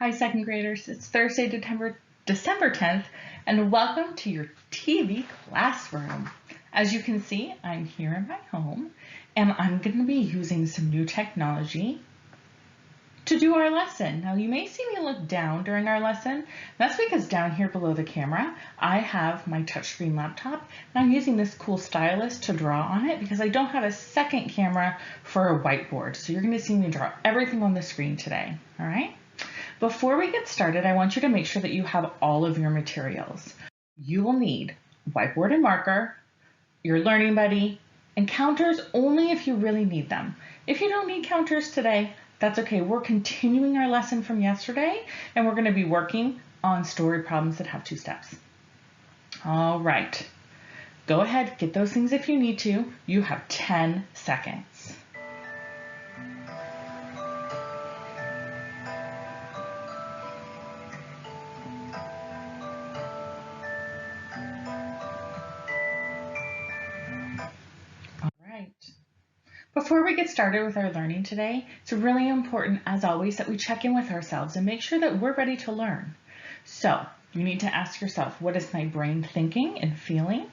Hi, second graders. It's Thursday, December 10th, and welcome to your TV classroom. As you can see, I'm here in my home, and I'm going to be using some new technology to do our lesson. Now, you may see me look down during our lesson. That's because down here below the camera, I have my touchscreen laptop, and I'm using this cool stylus to draw on it because I don't have a second camera for a whiteboard. So you're going to see me draw everything on the screen today, all right? Before we get started, I want you to make sure that you have all of your materials. You will need whiteboard and marker, your learning buddy, and counters only if you really need them. If you don't need counters today, that's okay. We're continuing our lesson from yesterday, and we're going to be working on story problems that have 2 steps. All right, go ahead, get those things if you need to. You have 10 seconds. Before we get started with our learning today, it's really important, as always, that we check in with ourselves and make sure that we're ready to learn. So you need to ask yourself, what is my brain thinking and feeling?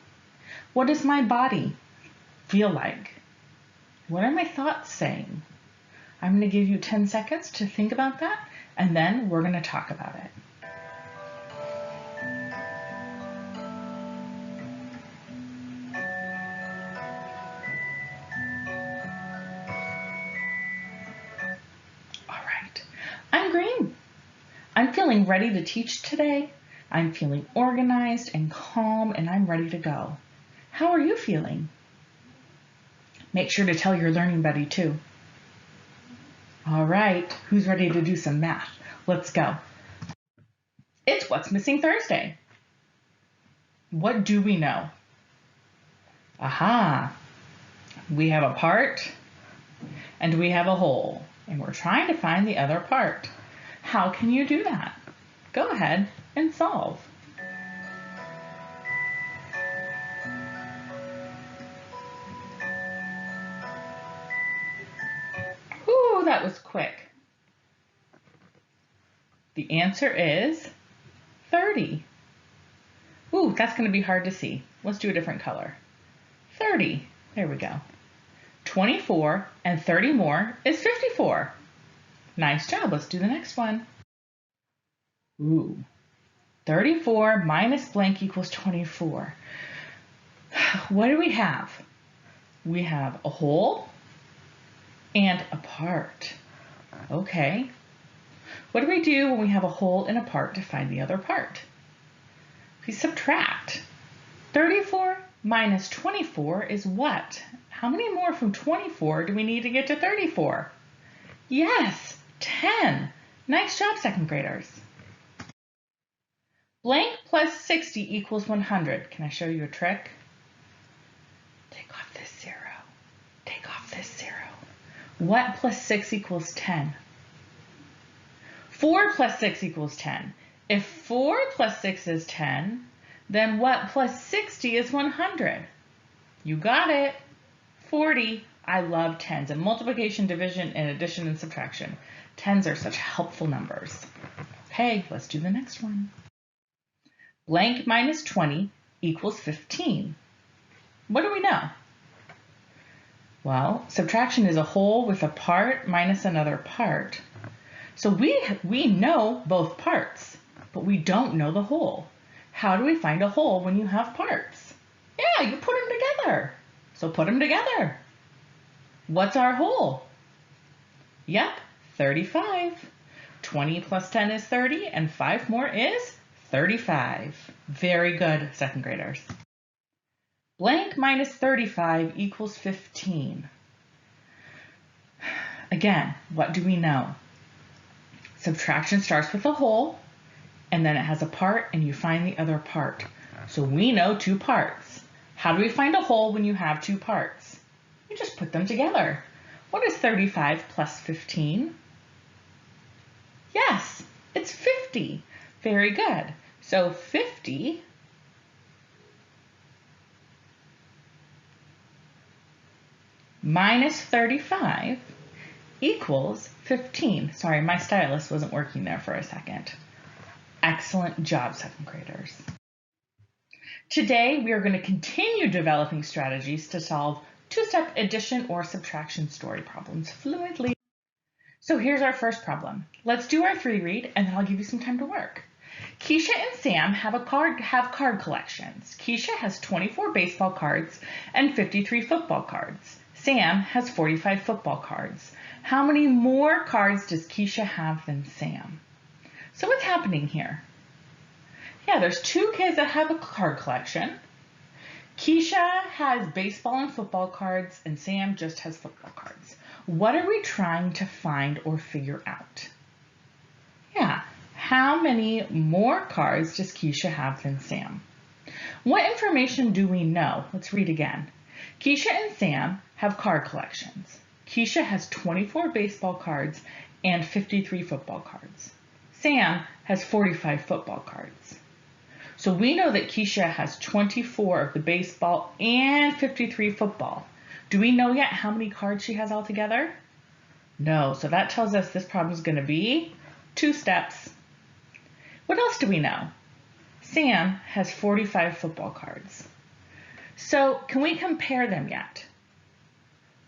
What does my body feel like? What are my thoughts saying? I'm going to give you 10 seconds to think about that, and then we're going to talk about it. I'm green. I'm feeling ready to teach today. I'm feeling organized and calm, and I'm ready to go. How are you feeling? Make sure to tell your learning buddy too. All right, who's ready to do some math? Let's go. It's What's Missing Thursday. What do we know? Aha, we have a part and we have a whole, and we're trying to find the other part. How can you do that? Go ahead and solve. Ooh, that was quick. The answer is 30. Ooh, that's going to be hard to see. Let's do a different color. 30. There we go. 24 and 30 more is 54. Nice job. Let's do the next one. Ooh. 34 minus blank equals 24. What do we have? We have a whole and a part. Okay. What do we do when we have a whole and a part to find the other part? We subtract. 34 minus 24 is what? How many more from 24 do we need to get to 34? Yes, 10. Nice job, second graders. Blank plus 60 equals 100. Can I show you a trick? Take off this 0. Take off this 0. What plus 6 equals 10? 4 plus 6 equals 10. If 4 plus 6 is 10, then what plus 60 is 100? You got it. 40. I love tens and multiplication, division, and addition and subtraction. Tens are such helpful numbers. Okay, let's do the next one. Blank minus 20 equals 15. What do we know? Well, subtraction is a whole with a part minus another part. So we know both parts, but we don't know the whole. How do we find a whole when you have parts? Yeah, you put them together. So put them together. What's our whole? Yep, 35. 20 plus 10 is 30, and 5 more is 35. Very good, second graders. Blank minus 35 equals 15. Again, what do we know? Subtraction starts with a whole, and then it has a part, and you find the other part. So we know 2 parts. How do we find a whole when you have 2 parts? You just put them together. What is 35 plus 15? Yes, it's 50. Very good. So 50 minus 35 equals 15. Sorry, my stylus wasn't working there for a second. Excellent job, second graders. Today, we are going to continue developing strategies to solve two-step addition or subtraction story problems fluently. So here's our first problem. Let's do our 3-read, and then I'll give you some time to work. Keisha and Sam have card collections. Keisha has 24 baseball cards and 53 football cards. Sam has 45 football cards. How many more cards does Keisha have than Sam? So what's happening here? Yeah, there's two kids that have a card collection. Keisha has baseball and football cards, and Sam just has football cards. What are we trying to find or figure out? Yeah, how many more cards does Keisha have than Sam? What information do we know? Let's read again. Keisha and Sam have card collections. Keisha has 24 baseball cards and 53 football cards. Sam has 45 football cards. So we know that Keisha has 24 of the baseball and 53 football. Do we know yet how many cards she has altogether? No, so that tells us this problem is going to be 2 steps. What else do we know? Sam has 45 football cards. So can we compare them yet?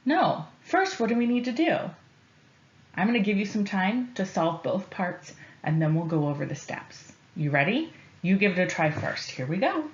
No. First, what do we need to do? I'm going to give you some time to solve both parts, and then we'll go over the steps. You ready? You give it a try first. Here we go.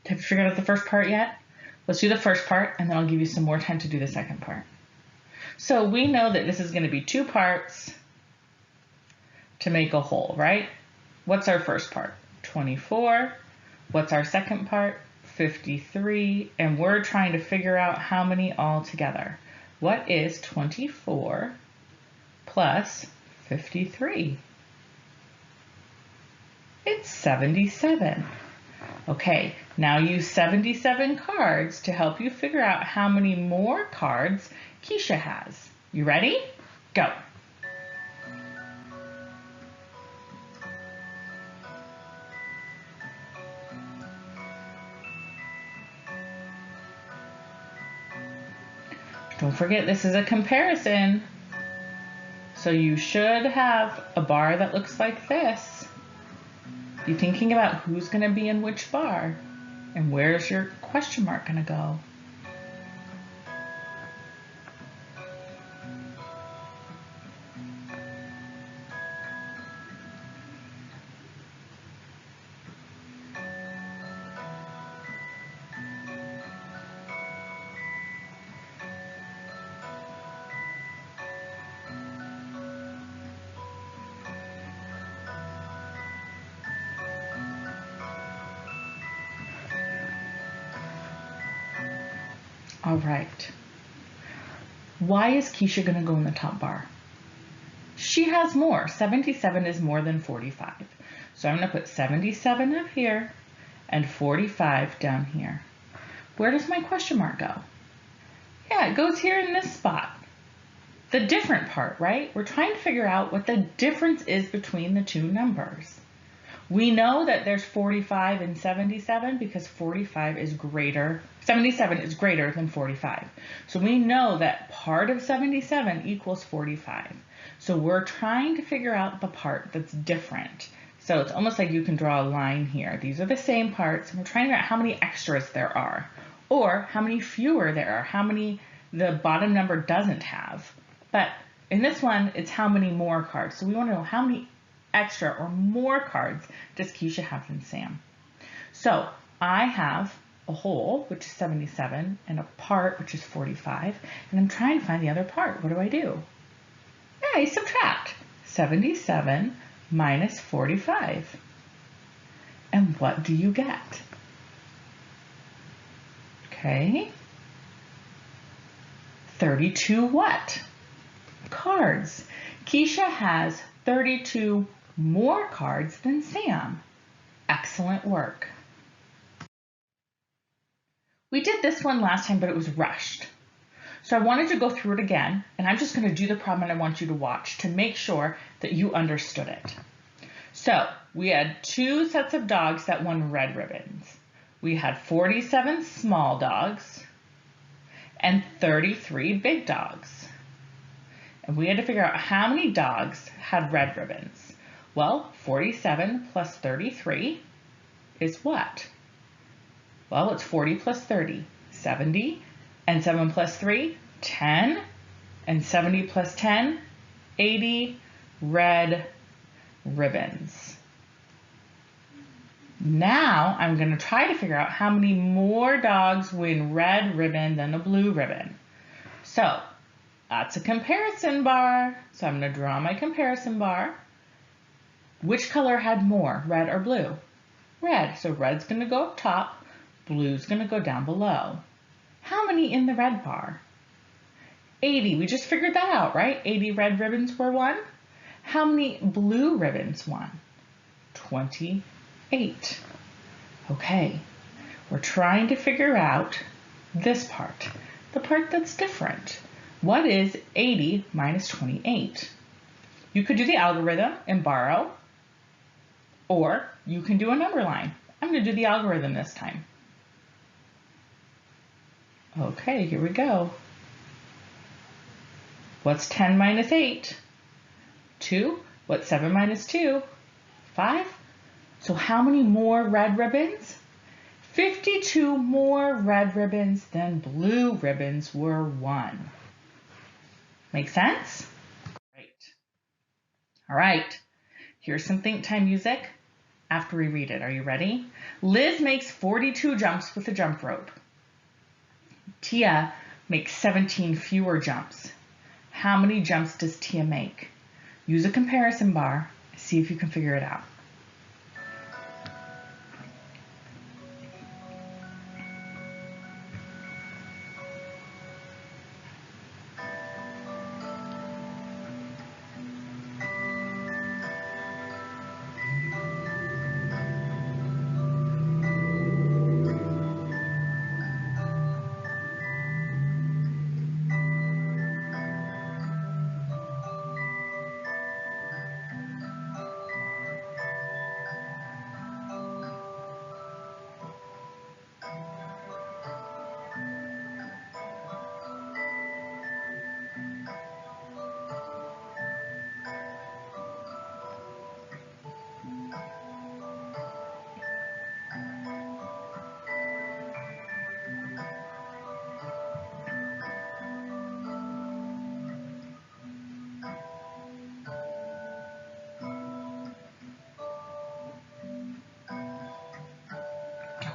Have you figured out the first part yet? Let's do the first part, and then I'll give you some more time to do the second part. So we know that this is going to be 2 parts to make a whole, right? What's our first part? 24. What's our second part? 53. And we're trying to figure out how many all together. What is 24 plus 53? It's 77. Okay, now use 77 cards to help you figure out how many more cards Keisha has. You ready? Go. Don't forget, this is a comparison. So you should have a bar that looks like this. Be thinking about who's going to be in which bar, and where's your question mark going to go. All right. Why is Keisha going to go in the top bar? She has more. 77 is more than 45. So I'm going to put 77 up here and 45 down here. Where does my question mark go? Yeah, it goes here in this spot. The different part, right? We're trying to figure out what the difference is between the two numbers. We know that there's 45 and 77 because 77 is greater than 45. So we know that part of 77 equals 45. So we're trying to figure out the part that's different. So it's almost like you can draw a line here. These are the same parts, and we're trying to figure out how many extras there are, or how many fewer there are, how many the bottom number doesn't have. But in this one, it's how many more cards. So we want to know how many extra or more cards does Keisha have than Sam. So I have a whole, which is 77, and a part, which is 45, and I'm trying to find the other part. What do? Yeah, I subtract. 77 minus 45. And what do you get? Okay. 32 what? Cards. Keisha has 32 more cards than Sam. Excellent work. We did this one last time, but it was rushed. So I wanted to go through it again, and I'm just going to do the problem and I want you to watch to make sure that you understood it. So we had 2 sets of dogs that won red ribbons. We had 47 small dogs and 33 big dogs. And we had to figure out how many dogs had red ribbons. Well, 47 plus 33 is what? Well, it's 40 plus 30, 70, and 7 plus 3, 10, and 70 plus 10, 80 red ribbons. Now I'm going to try to figure out how many more dogs win red ribbon than a blue ribbon. So that's a comparison bar. So I'm going to draw my comparison bar. Which color had more, red or blue? Red. So red's going to go up top. Blue's going to go down below. How many in the red bar? 80. We just figured that out, right? 80 red ribbons were won. How many blue ribbons won? 28. Okay. We're trying to figure out this part, the part that's different. What is 80 minus 28? You could do the algorithm and borrow, or you can do a number line. I'm going to do the algorithm this time. Okay, here we go. What's 10 minus 8? 2. What's 7 minus 2? 5. So how many more red ribbons? 52 more red ribbons than blue ribbons were won. Make sense? Great. All right, here's some think time music after we read it. Are you ready? Liz makes 42 jumps with a jump rope. Tia makes 17 fewer jumps. How many jumps does Tia make? Use a comparison bar. See if you can figure it out.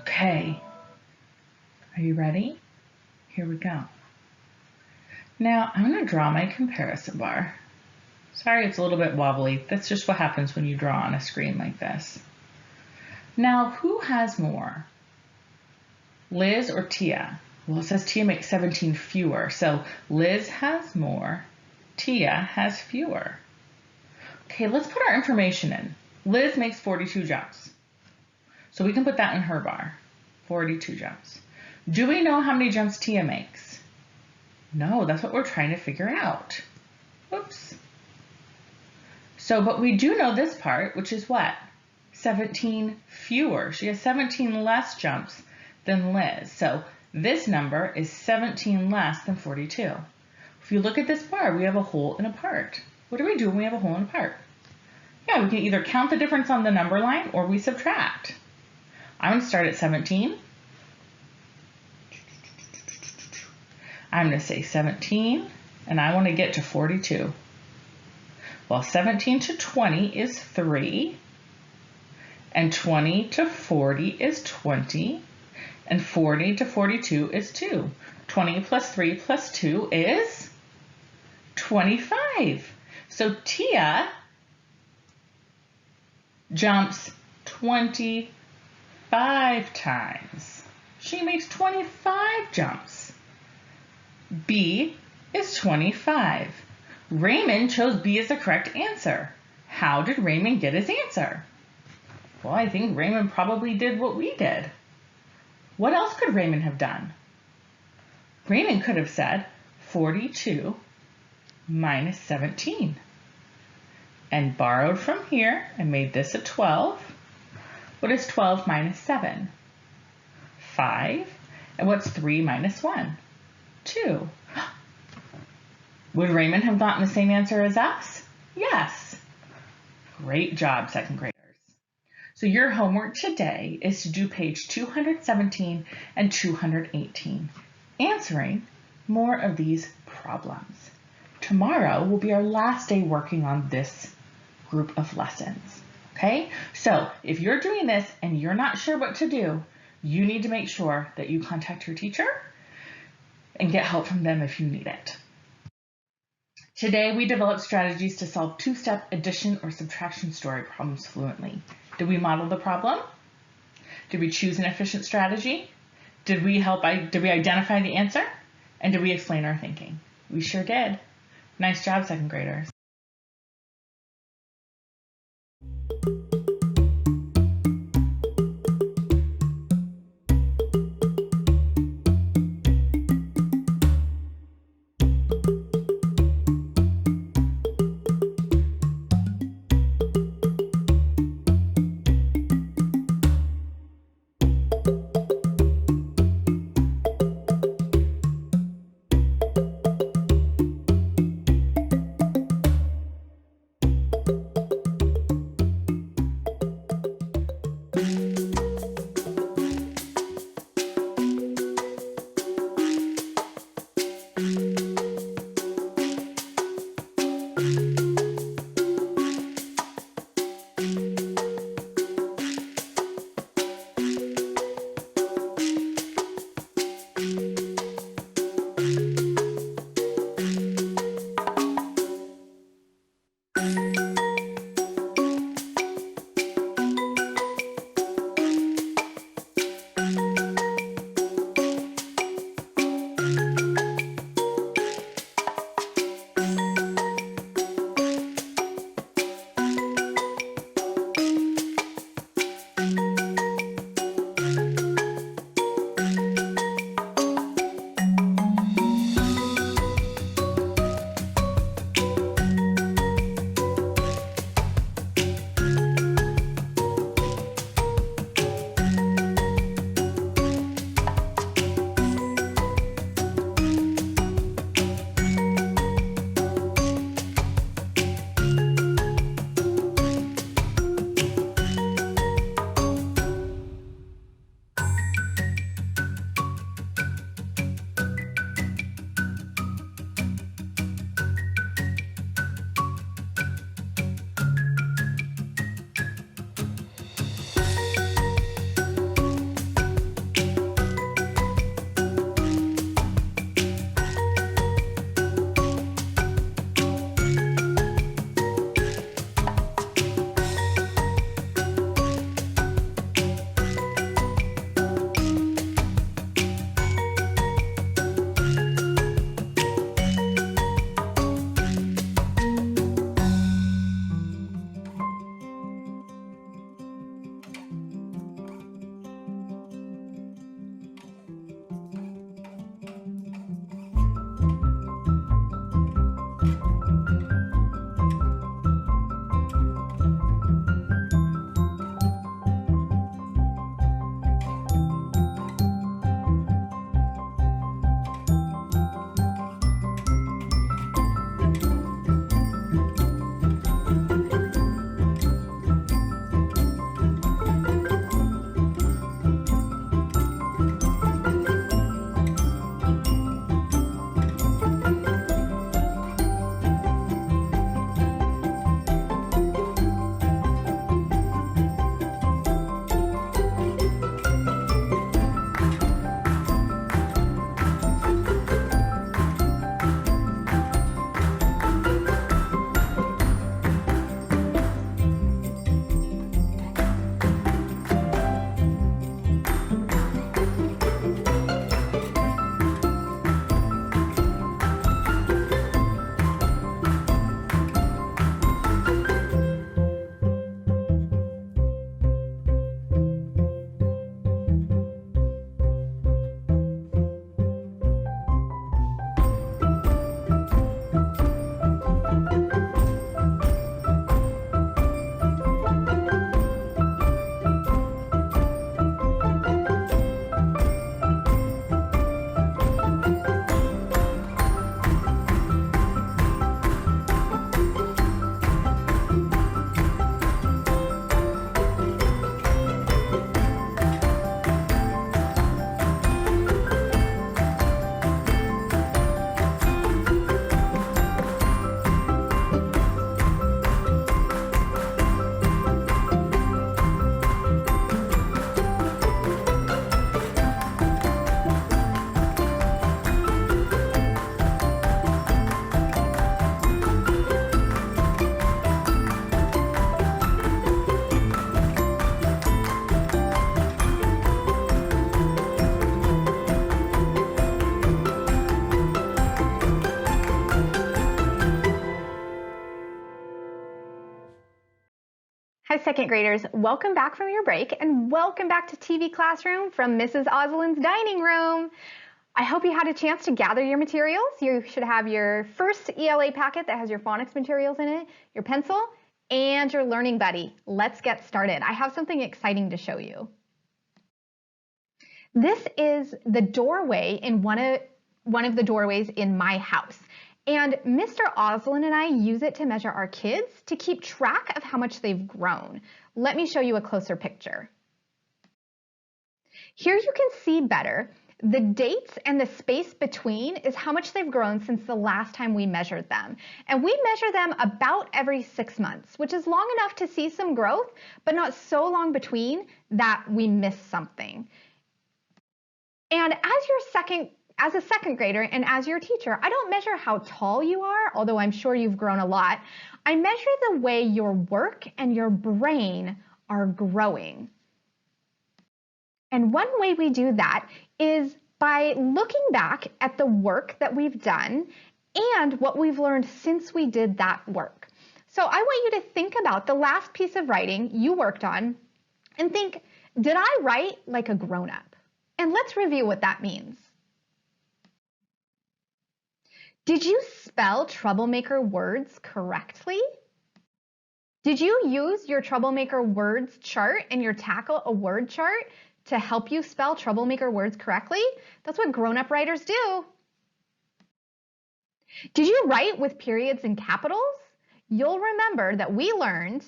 Okay, are you ready? Here we go. Now I'm going to draw my comparison bar. Sorry, it's a little bit wobbly. That's just what happens when you draw on a screen like this. Now, who has more? Liz or Tia? Well, it says Tia makes 17 fewer, so Liz has more, Tia has fewer. Okay, let's put our information in. Liz makes 42 jumps. So we can put that in her bar, 42 jumps. Do we know how many jumps Tia makes? No, that's what we're trying to figure out. Whoops. So, but we do know this part, which is what? 17 fewer. She has 17 less jumps than Liz. So this number is 17 less than 42. If you look at this bar, we have a whole and a part. What do we do when we have a whole and a part? Yeah, we can either count the difference on the number line or we subtract. I'm going to start at 17. I'm going to say 17, and I want to get to 42. Well, 17 to 20 is 3, and 20 to 40 is 20, and 40 to 42 is 2. 20 plus 3 plus 2 is 25. So Tia jumps 25 5 times. She makes 25 jumps. B is 25. Raymond chose B as the correct answer. How did Raymond get his answer? Well, I think Raymond probably did what we did. What else could Raymond have done? Raymond could have said 42 minus 17 and borrowed from here and made this a 12. What is 12 minus 7? 5. And what's 3 minus 1? 2. Would Raymond have gotten the same answer as us? Yes. Great job, second graders. So your homework today is to do page 217 and 218, answering more of these problems. Tomorrow will be our last day working on this group of lessons. Okay? So if you're doing this and you're not sure what to do, you need to make sure that you contact your teacher and get help from them if you need it. Today, we developed strategies to solve two-step addition or subtraction story problems fluently. Did we model the problem? Did we choose an efficient strategy? Did we identify the answer? And did we explain our thinking? We sure did. Nice job, second graders. Hi, second graders. Welcome back from your break and welcome back to TV Classroom from Mrs. Oslin's dining room. I hope you had a chance to gather your materials. You should have your first ELA packet that has your phonics materials in it, your pencil, and your learning buddy. Let's get started. I have something exciting to show you. This is the doorway in one of the doorways in my house. And Mr. Oslin and I use it to measure our kids to keep track of how much they've grown. Let me show you a closer picture. Here you can see better. The dates and the space between is how much they've grown since the last time we measured them. And we measure them about every 6 months, which is long enough to see some growth, but not so long between that we miss something. And as a second grader and as your teacher, I don't measure how tall you are, although I'm sure you've grown a lot. I measure the way your work and your brain are growing. And one way we do that is by looking back at the work that we've done and what we've learned since we did that work. So I want you to think about the last piece of writing you worked on and think, did I write like a grown-up? And let's review what that means. Did you spell troublemaker words correctly? Did you use your troublemaker words chart and your tackle a word chart to help you spell troublemaker words correctly? That's what grown-up writers do. Did you write with periods and capitals? You'll remember that we learned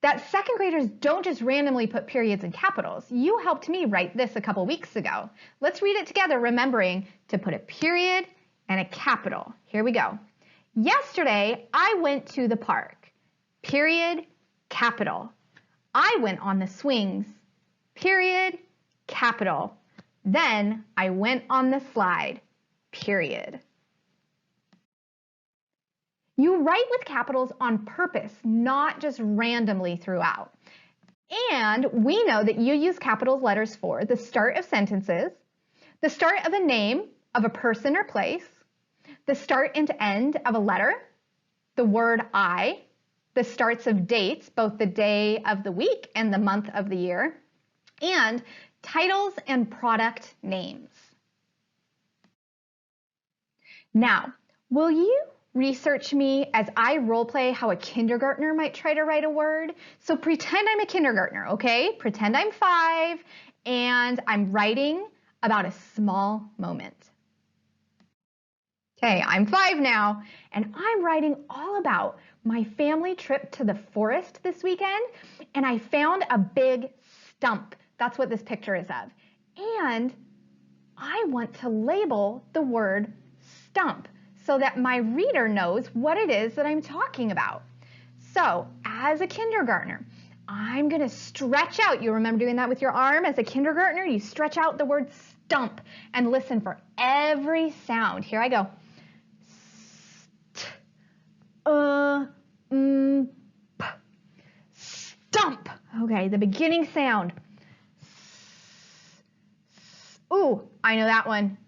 that second graders don't just randomly put periods and capitals. You helped me write this a couple weeks ago. Let's read it together, remembering to put a period and a capital. Here we go. Yesterday, I went to the park. Period, capital. I went on the swings. Period, capital. Then I went on the slide. Period. You write with capitals on purpose, not just randomly throughout. And we know that you use capital letters for the start of sentences, the start of a name of a person or place, the start and end of a letter, the word I, the starts of dates, both the day of the week and the month of the year, and titles and product names. Now, will you research me as I role play how a kindergartner might try to write a word? So pretend I'm a kindergartner, okay? Pretend I'm 5 and I'm writing about a small moment. Okay, I'm 5 now and I'm writing all about my family trip to the forest this weekend, and I found a big stump. That's what this picture is of. And I want to label the word stump so that my reader knows what it is that I'm talking about. So, as a kindergartner, I'm going to stretch out. You remember doing that with your arm? As a kindergartner, you stretch out the word stump and listen for every sound. Here I go. P. Stump. Okay, the beginning sound. Ooh, I know that one.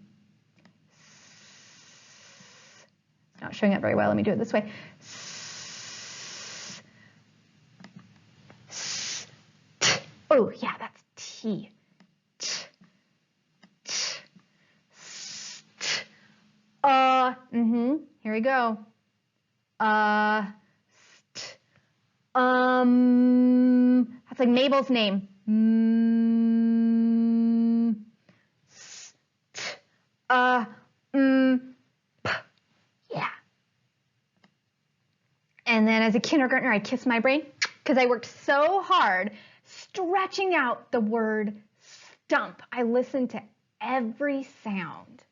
It's not showing up very well. Let me do it this way. Oh, yeah, that's T. Here we go. That's like Mabel's name. Yeah. And then as a kindergartner, I kiss my brain because I worked so hard stretching out the word stump. I listened to every sound.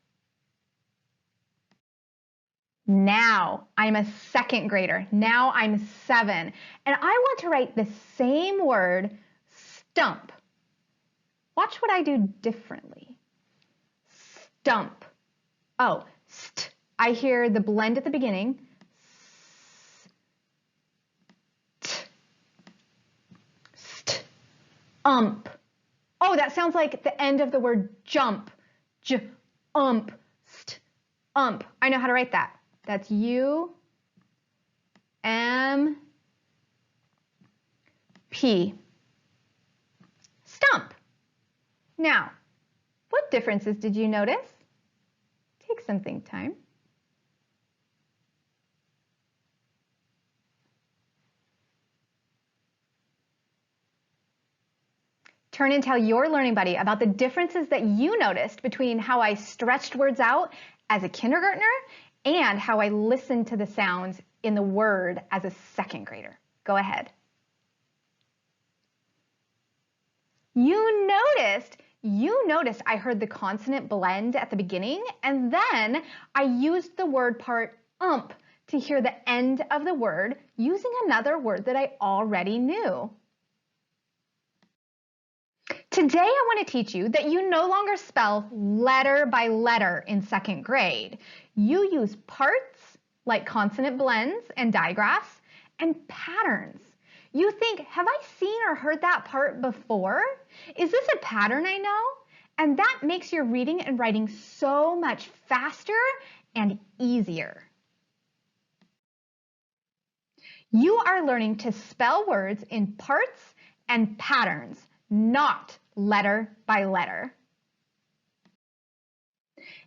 Now I'm a second grader. Now I'm 7. And I want to write the same word, stump. Watch what I do differently. Stump. Oh, st. I hear the blend at the beginning. Ump. Oh, that sounds like the end of the word jump. Ump. Ump. I know how to write that. That's U-M-P. P. Stump. Now, what differences did you notice? Take some think time. Turn and tell your learning buddy about the differences that you noticed between how I stretched words out as a kindergartner and how I listened to the sounds in the word as a second grader. Go ahead. You noticed I heard the consonant blend at the beginning, and then I used the word part to hear the end of the word using another word that I already knew. Today I want to teach you that you no longer spell letter by letter in second grade. You use parts like consonant blends and digraphs and patterns. You think, have I seen or heard that part before? Is this a pattern I know? And that makes your reading and writing so much faster and easier. You are learning to spell words in parts and patterns, not letter by letter.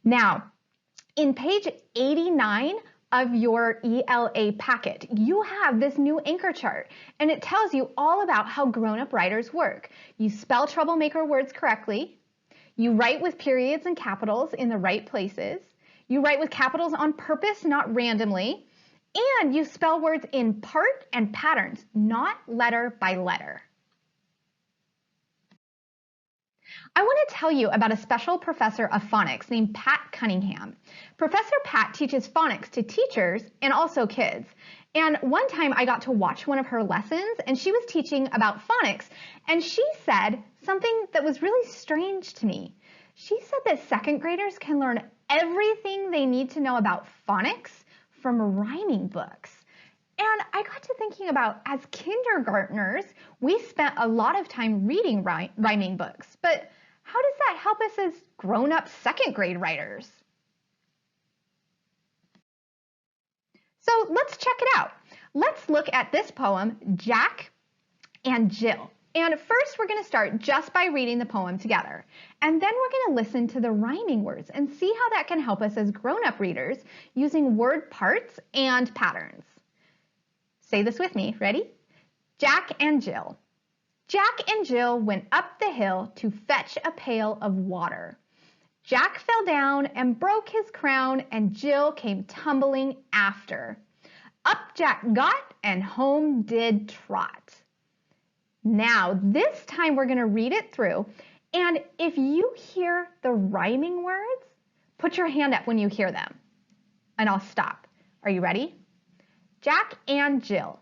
Now, in page 89 of your ELA packet, you have this new anchor chart, and it tells you all about how grown-up writers work. You spell troublemaker words correctly. You write with periods and capitals in the right places. You write with capitals on purpose, not randomly. And you spell words in part and patterns, not letter by letter. I want to tell you about a special professor of phonics named Pat Cunningham. Professor Pat teaches phonics to teachers and also kids. And one time I got to watch one of her lessons, and she was teaching about phonics, and she said something that was really strange to me. She said that second graders can learn everything they need to know about phonics from rhyming books. And I got to thinking about, as kindergartners, we spent a lot of time reading rhyming books, but how does that help us as grown-up second grade writers? So let's check it out. Let's look at this poem, Jack and Jill. And first we're going to start just by reading the poem together. And then we're going to listen to the rhyming words and see how that can help us as grown-up readers using word parts and patterns. Say this with me. Ready? Jack and Jill. Jack and Jill went up the hill to fetch a pail of water. Jack fell down and broke his crown, and Jill came tumbling after. Up Jack got and home did trot. Now, this time we're going to read it through, and if you hear the rhyming words, put your hand up when you hear them, and I'll stop. Are you ready? Jack and Jill.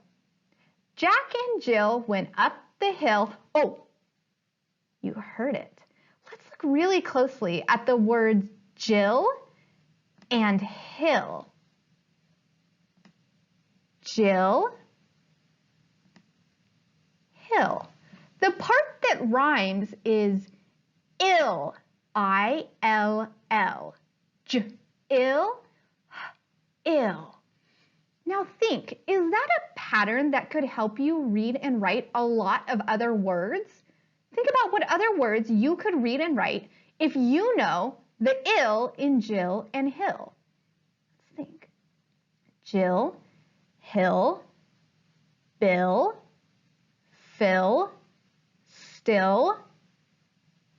Jack and Jill went up the hill. Oh, you heard it. Let's look really closely at the words Jill and hill. Jill, hill. The part that rhymes is ill, I-L-L. Ill, ill. Now think, is that a pattern that could help you read and write a lot of other words? Think about what other words you could read and write if you know the ill in Jill and hill. Let's think. Jill, hill, bill, fill, still.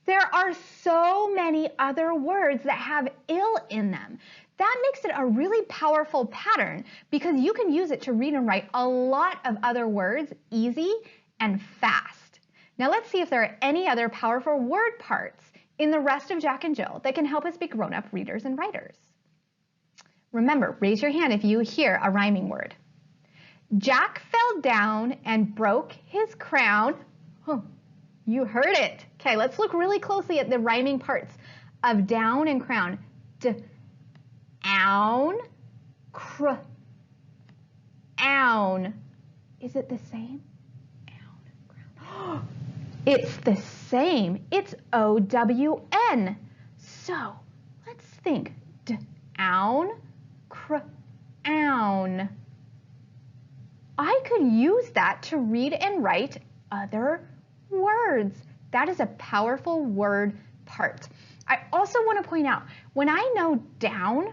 There are so many other words that have ill in them. That makes it a really powerful pattern because you can use it to read and write a lot of other words easy and fast. Now let's see if there are any other powerful word parts in the rest of Jack and Jill that can help us be grown-up readers and writers. Remember, raise your hand if you hear a rhyming word. Jack fell down and broke his crown. Oh, you heard it. Okay, let's look really closely at the rhyming parts of down and crown. Own, own. Is it the same? Own, it's the same. It's O-W-N. So let's think. Own, own. I could use that to read and write other words. That is a powerful word part. I also want to point out, when I know down,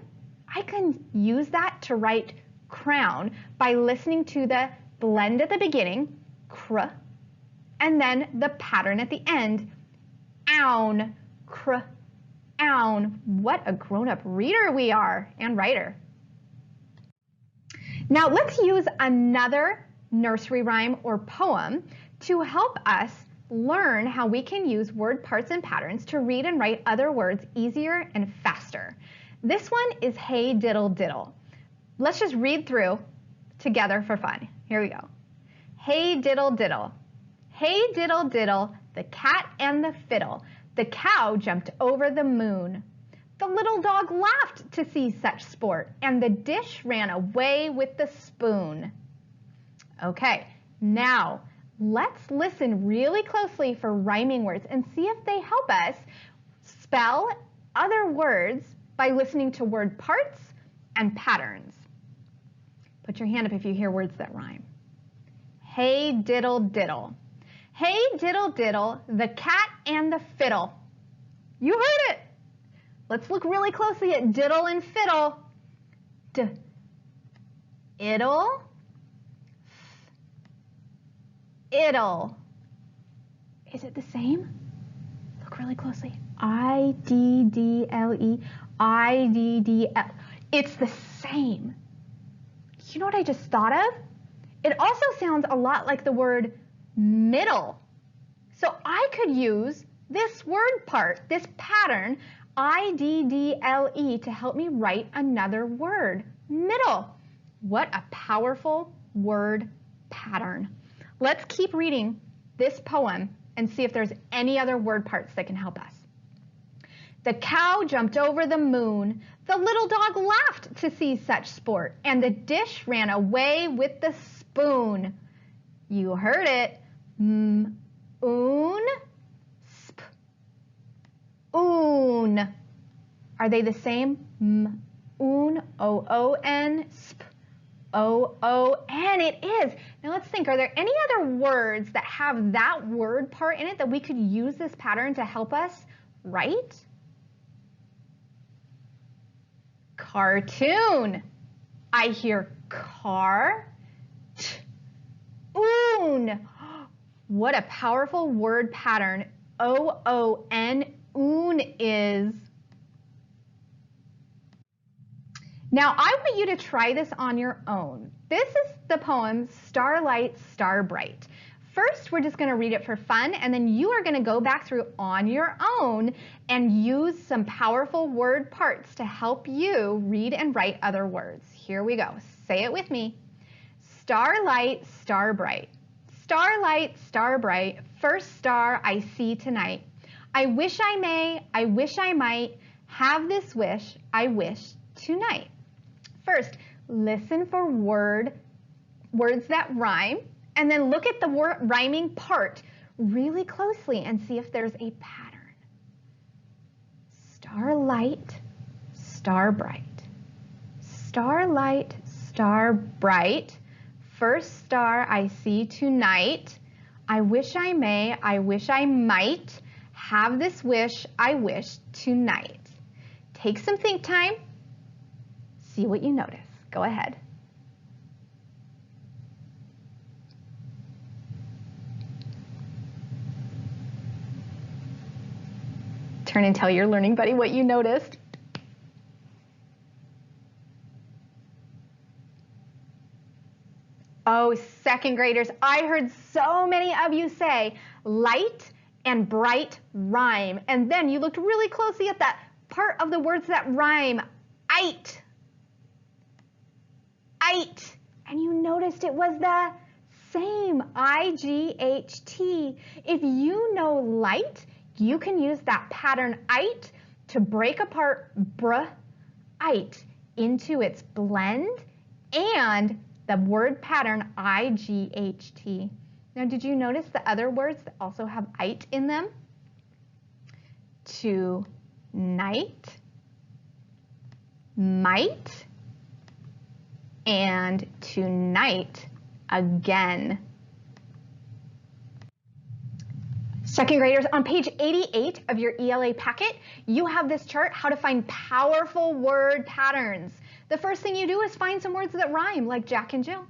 I can use that to write crown by listening to the blend at the beginning, cr, and then the pattern at the end, own, cr, own. What a grown-up reader we are, and writer. Now let's use another nursery rhyme or poem to help us learn how we can use word parts and patterns to read and write other words easier and faster. This one is Hey Diddle Diddle. Let's just read through together for fun. Here we go. Hey diddle diddle. Hey diddle diddle, the cat and the fiddle. The cow jumped over the moon. The little dog laughed to see such sport, and the dish ran away with the spoon. Okay, now let's listen really closely for rhyming words and see if they help us spell other words by listening to word parts and patterns. Put your hand up if you hear words that rhyme. Hey diddle diddle. Hey diddle diddle, the cat and the fiddle. You heard it. Let's look really closely at diddle and fiddle. Iddle, iddle. Is it the same? Look really closely. I-D-D-L-E, I-D-D-L. It's the same. You know what I just thought of? It also sounds a lot like the word middle. So I could use this word part, this pattern, I-D-D-L-E, to help me write another word, middle. What a powerful word pattern. Let's keep reading this poem and see if there's any other word parts that can help us. The cow jumped over the moon. The little dog laughed to see such sport, and the dish ran away with the spoon. You heard it. Oon, sp, oon. Are they the same? Oon, O-O-N, sp, O-O-N. It is. Now let's think, are there any other words that have that word part in it that we could use this pattern to help us write? Cartoon. I hear car, oon. What a powerful word pattern. O-O-N, oon is. Now I want you to try this on your own. This is the poem Starlight, Star Bright. First, we're just going to read it for fun, and then you are going to go back through on your own and use some powerful word parts to help you read and write other words. Here we go. Say it with me. Starlight, star bright. Starlight, star bright, first star I see tonight. I wish I may, I wish I might, have this wish I wish tonight. First, listen for words that rhyme, and then look at the rhyming part really closely and see if there's a pattern. Starlight, star bright. Starlight, star bright, first star I see tonight. I wish I may, I wish I might, have this wish I wish tonight. Take some think time. See what you notice. Go ahead. Turn and tell your learning buddy what you noticed. Oh, second graders, I heard so many of you say light and bright rhyme. And then you looked really closely at that part of the words that rhyme, ite. Ite. And you noticed it was the same, I-G-H-T. If you know light, you can use that pattern ite to break apart ite into its blend and the word pattern I-G-H-T. Now, did you notice the other words that also have ite in them? Tonight, might, and tonight again. Second graders, on page 88 of your ELA packet, you have this chart, how to find powerful word patterns. The first thing you do is find some words that rhyme, like Jack and Jill.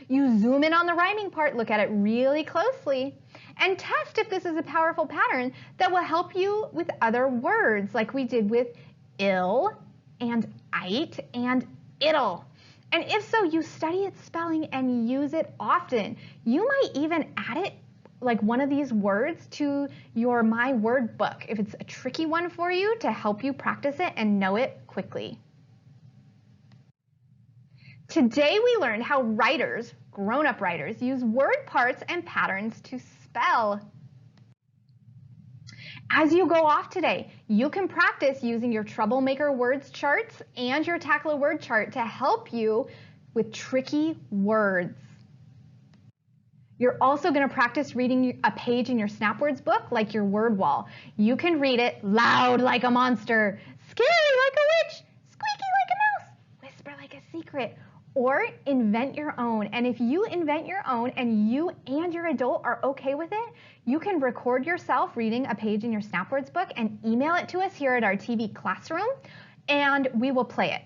You zoom in on the rhyming part, look at it really closely, and test if this is a powerful pattern that will help you with other words, like we did with ill and ite and it'll. And if so, you study its spelling and use it often. You might even add it, like one of these words, to your My Word book if it's a tricky one for you, to help you practice it and know it quickly. Today we learned how writers, grown-up writers, use word parts and patterns to spell. As you go off today, you can practice using your Troublemaker Words charts and your Tackle a Word chart to help you with tricky words. You're also going to practice reading a page in your SnapWords book, like your word wall. You can read it loud like a monster, scary like a witch, squeaky like a mouse, whisper like a secret, or invent your own. And if you invent your own and you and your adult are okay with it, you can record yourself reading a page in your SnapWords book and email it to us here at our TV classroom, and we will play it.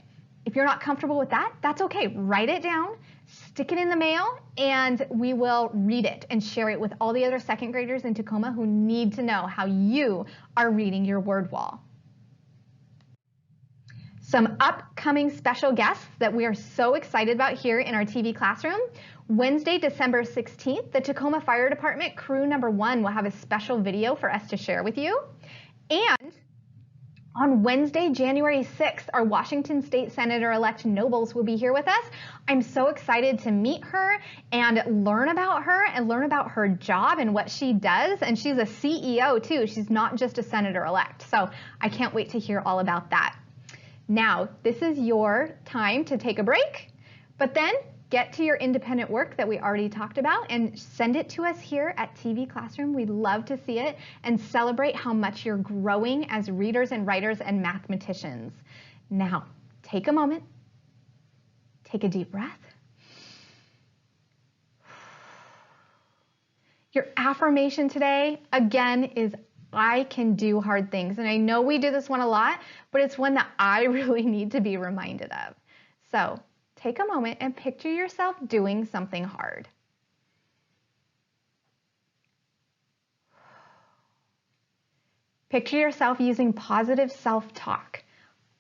If you're not comfortable with that, that's okay. Write it down, stick it in the mail, and we will read it and share it with all the other second graders in Tacoma who need to know how you are reading your word wall. Some upcoming special guests that we are so excited about here in our TV classroom. Wednesday, December 16th, the Tacoma Fire Department Crew Number 1 will have a special video for us to share with you. And on Wednesday, January 6th, our Washington State Senator-elect Nobles will be here with us. I'm so excited to meet her and learn about her and learn about her job and what she does. And she's a CEO too. She's not just a senator-elect. So I can't wait to hear all about that. Now, this is your time to take a break, but then get to your independent work that we already talked about and send it to us here at TV Classroom. We'd love to see it and celebrate how much you're growing as readers and writers and mathematicians. Now, take a moment, take a deep breath. Your affirmation today, again, is I can do hard things. And I know we do this one a lot, but it's one that I really need to be reminded of. So take a moment and picture yourself doing something hard. Picture yourself using positive self-talk.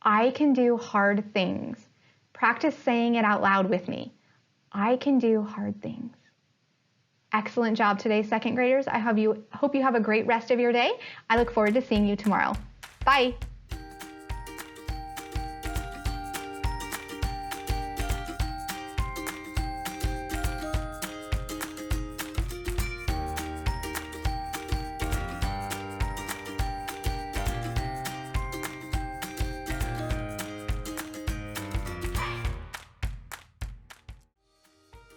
I can do hard things. Practice saying it out loud with me. I can do hard things. Excellent job today, second graders. I hope you have a great rest of your day. I look forward to seeing you tomorrow. Bye.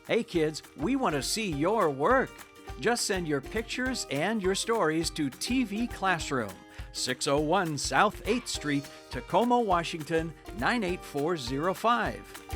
Hey kids, we want to see your work. Just send your pictures and your stories to TV Classroom, 601 South 8th Street, Tacoma, Washington, 98405.